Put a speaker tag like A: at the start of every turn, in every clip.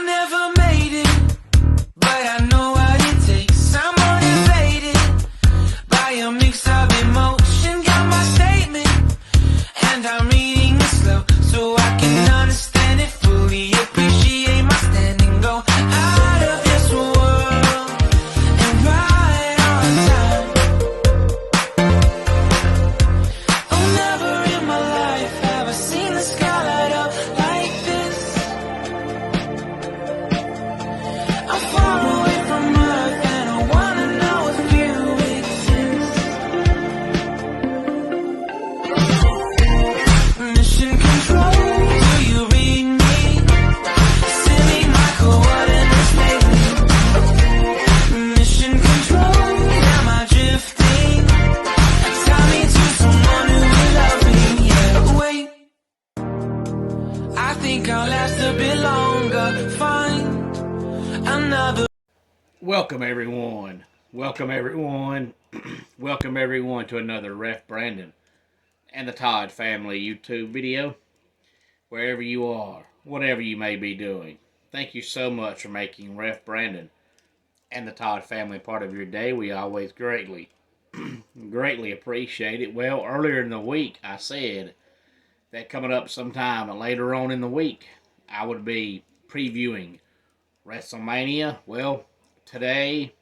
A: never made it, but I know what it takes. I'm motivated by a mix of emotion. Got my statement, and I'm reading it slow so I can understand it fully. Appreciate my standing, go out of this world and right on time. Oh, never in my life have I seen the sky light up like this. I'm far away from Earth and I wanna know if you exist. Mission control, do you read me? Send me my coordinates lately. Mission control, am I drifting? Tie me to someone who will love me, yeah. Wait, I think I'll last a bit longer. Find another.
B: Welcome everyone. Welcome everyone. Welcome everyone to another Ref Brandon and the Todd family YouTube video. Wherever you are, whatever you may be doing, thank you so much for making Ref Brandon and the Todd family part of your day. We always greatly appreciate it. Well, earlier in the week I said that coming up sometime later on in the week I would be previewing WrestleMania. Well, today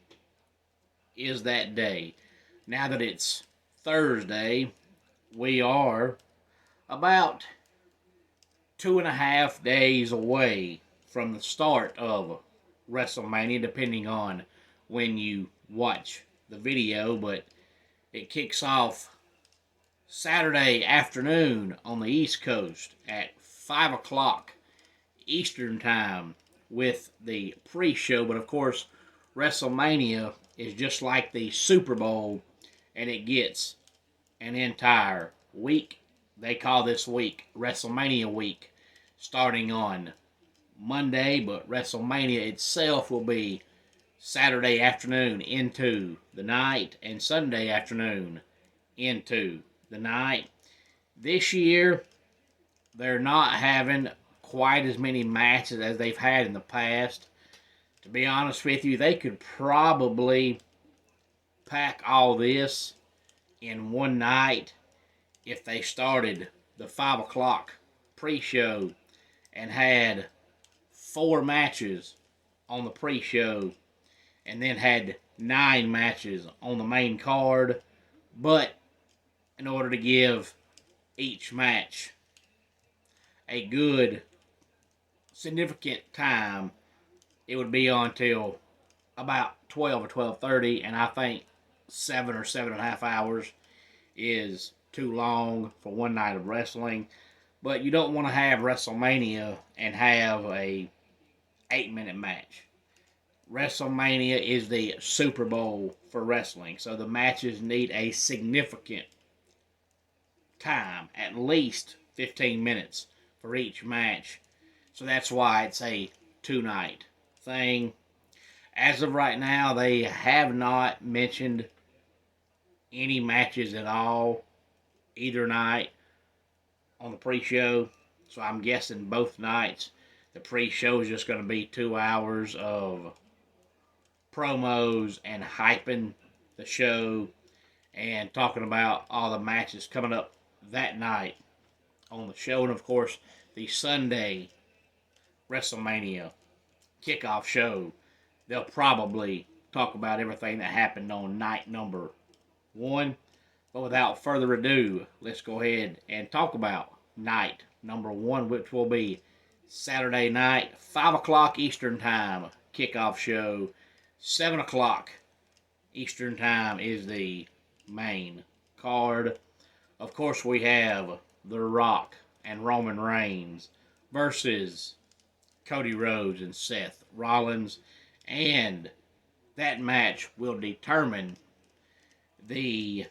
B: is that day. Now that it's Thursday, we are about 2.5 days away from the start of WrestleMania, depending on when you watch the video, but it kicks off Saturday afternoon on the East Coast at 5 o'clock Eastern Time with the pre-show. But of course, WrestleMania is just like the Super Bowl, and it gets an entire week. They call this week WrestleMania week, starting on Monday, but WrestleMania itself will be Saturday afternoon into the night and Sunday afternoon into the night. This year, they're not having quite as many matches as they've had in the past. To be honest with you, they could probably pack all this in one night if they started the 5 o'clock pre-show and had 4 matches on the pre-show and then had 9 matches on the main card. But in order to give each match a good significant time, it would be on till about 12 or 12:30, and I think 7 or 7.5 hours is too long for one night of wrestling. But you don't want to have WrestleMania and have a 8-minute match. WrestleMania is the Super Bowl for wrestling, so the matches need a significant time, at least 15 minutes for each match. So that's why it's a 2-night thing. As of right now, they have not mentioned any matches at all either night on the pre-show. So I'm guessing both nights the pre-show is just going to be 2 hours of promos and hyping the show and talking about all the matches coming up that night on the show. And of course, the Sunday WrestleMania kickoff show, they'll probably talk about everything that happened on night number 1. But without further ado, let's go ahead and talk about night number 1, which will be Saturday night, 5 o'clock Eastern Time kickoff show. 7 o'clock Eastern Time is the main card. Of course, we have The Rock and Roman Reigns versus Cody Rhodes and Seth Rollins, and that match will determine the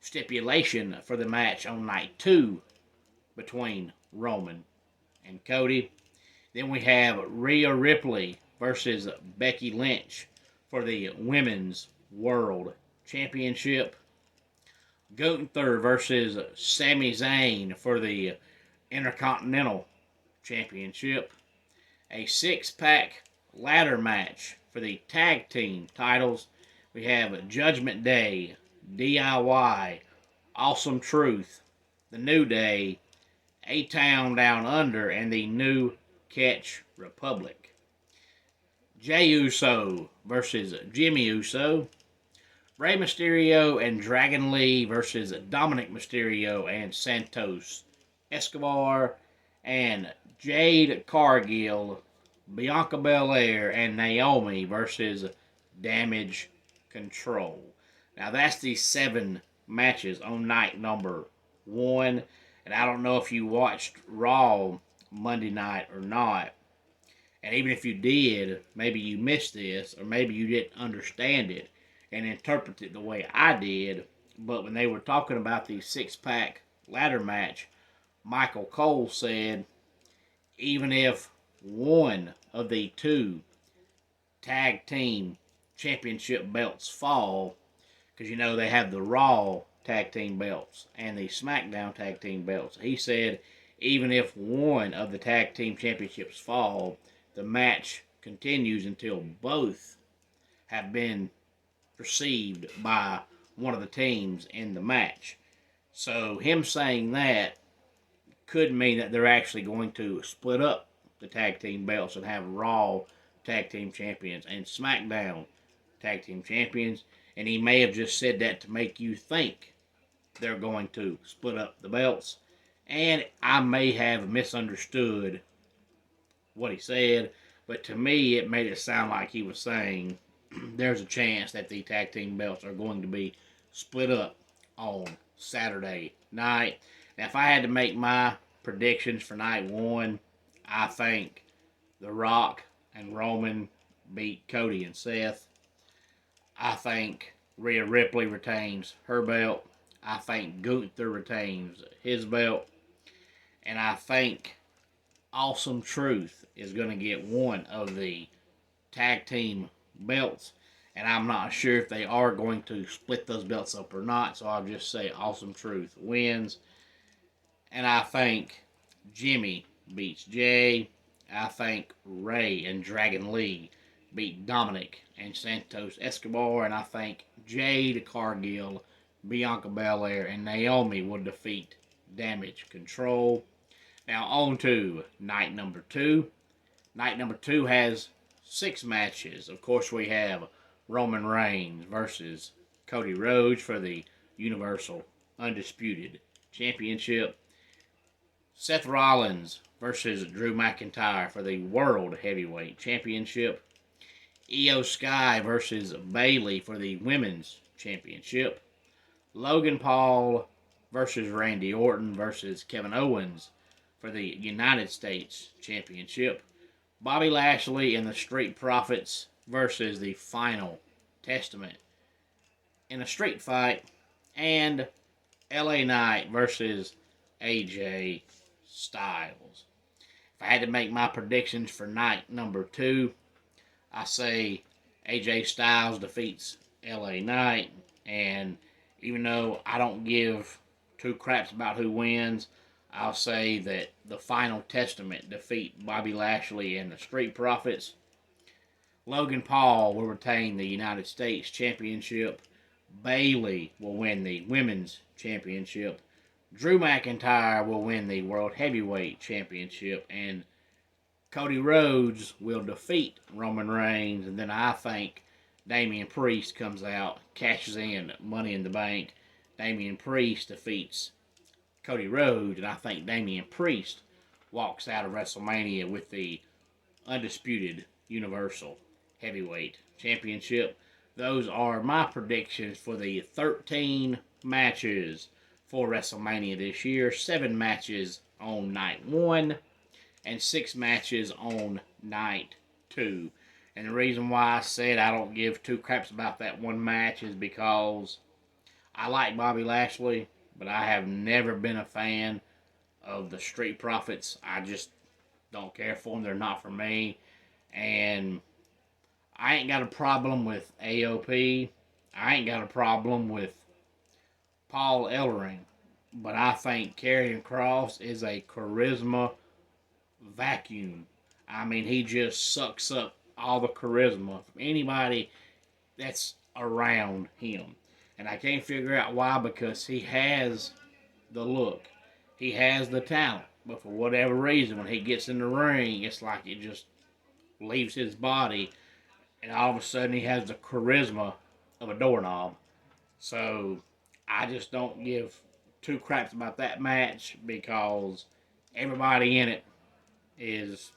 B: stipulation for the match on night 2 between Roman and Cody. Then we have Rhea Ripley versus Becky Lynch for the Women's World Championship. Gunther versus Sami Zayn for the Intercontinental Championship. a six-pack ladder match for the tag team titles. We have Judgment Day, DIY, Awesome Truth, The New Day, A-Town Down Under, and the New Catch Republic. Jey Uso versus Jimmy Uso. Rey Mysterio and Dragon Lee versus Dominic Mysterio and Santos Escobar. And Jade Cargill, Bianca Belair, and Naomi versus Damage Control. Now that's the 7 matches on night number 1. And I don't know if you watched Raw Monday night or not. And even if you did, maybe you missed this, or maybe you didn't understand it and interpret it the way I did. But when they were talking about the 6-pack ladder match, Michael Cole said, even if one of the 2 tag team championship belts fall, because you know they have the Raw tag team belts and the SmackDown tag team belts. He said even if one of the tag team championships fall, the match continues until both have been perceived by one of the teams in the match. So him saying that could mean that they're actually going to split up the tag team belts and have Raw tag team champions and SmackDown tag team champions. And he may have just said that to make you think they're going to split up the belts. And I may have misunderstood what he said, but to me it made it sound like he was saying there's a chance that the tag team belts are going to be split up on Saturday night. Now, if I had to make my predictions for night 1, I think The Rock and Roman beat Cody and Seth. I think Rhea Ripley retains her belt. I think Gunther retains his belt. And I think Awesome Truth is going to get one of the tag team belts. And I'm not sure if they are going to split those belts up or not. So I'll just say Awesome Truth wins. And I think Jimmy beats Jay. I think Ray and Dragon Lee beat Dominic and Santos Escobar. And I think Jade Cargill, Bianca Belair, and Naomi will defeat Damage Control. Now on to night number 2. Night number 2 has 6 matches. Of course, we have Roman Reigns versus Cody Rhodes for the Universal Undisputed Championship. Seth Rollins versus Drew McIntyre for the World Heavyweight Championship. Io Sky versus Bayley for the Women's Championship. Logan Paul versus Randy Orton versus Kevin Owens for the United States Championship. Bobby Lashley and the Street Profits versus the Final Testament in a street fight. And LA Knight versus AJ Styles. If I had to make my predictions for night number 2, I say AJ Styles defeats LA Knight. And even though I don't give 2 craps about who wins, I'll say that the Final Testament defeat Bobby Lashley and the Street Profits. Logan Paul will retain the United States Championship. Bayley will win the Women's Championship. Drew McIntyre will win the World Heavyweight Championship. And Cody Rhodes will defeat Roman Reigns. And then I think Damian Priest comes out, cashes in Money in the Bank. Damian Priest defeats Cody Rhodes. And I think Damian Priest walks out of WrestleMania with the Undisputed Universal Heavyweight Championship. Those are my predictions for the 13 matches for WrestleMania this year. 7 matches on night 1 and 6 matches on night 2. And the reason why I said I don't give 2 craps about that one match is because I like Bobby Lashley, but I have never been a fan of the Street Profits. I just don't care for them. They're not for me. And I ain't got a problem with AOP. I ain't got a problem with Paul Ellering. But I think Karrion Kross is a charisma vacuum. I mean, he just sucks up all the charisma from anybody that's around him. And I can't figure out why, because he has the look, he has the talent, but for whatever reason, when he gets in the ring, it's like it just leaves his body, and all of a sudden he has the charisma of a doorknob. So I just don't give two craps about that match, because everybody in it is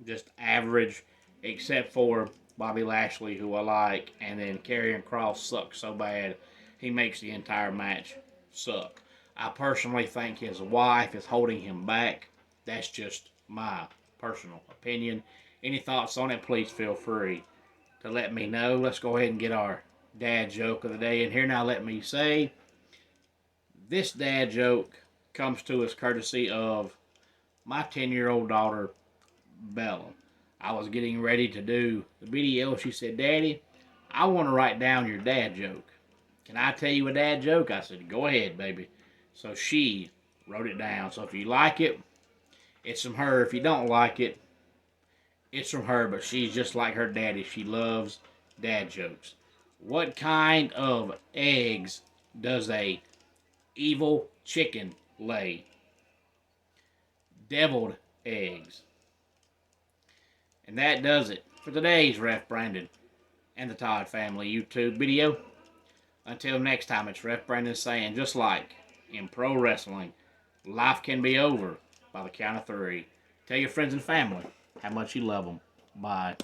B: just average, except for Bobby Lashley, who I like, and then Karrion Kross sucks so bad he makes the entire match suck. I personally think his wife is holding him back. That's just my personal opinion. Any thoughts on it, please feel free to let me know. Let's go ahead and get our dad joke of the day in here. Now, let me say, this dad joke comes to us courtesy of my 10-year-old daughter, Bella. I was getting ready to do the video. She said, "Daddy, I want to write down your dad joke. Can I tell you a dad joke?" I said, "Go ahead, baby." So she wrote it down. So if you like it, it's from her. If you don't like it, it's from her. But she's just like her daddy. She loves dad jokes. What kind of eggs does a evil chicken lay? Deviled eggs. And that does it for today's Ref Brandon and the Todd Family YouTube video. Until next time, it's Ref Brandon saying, just like in pro wrestling, life can be over by the count of three. Tell your friends and family how much you love them. Bye.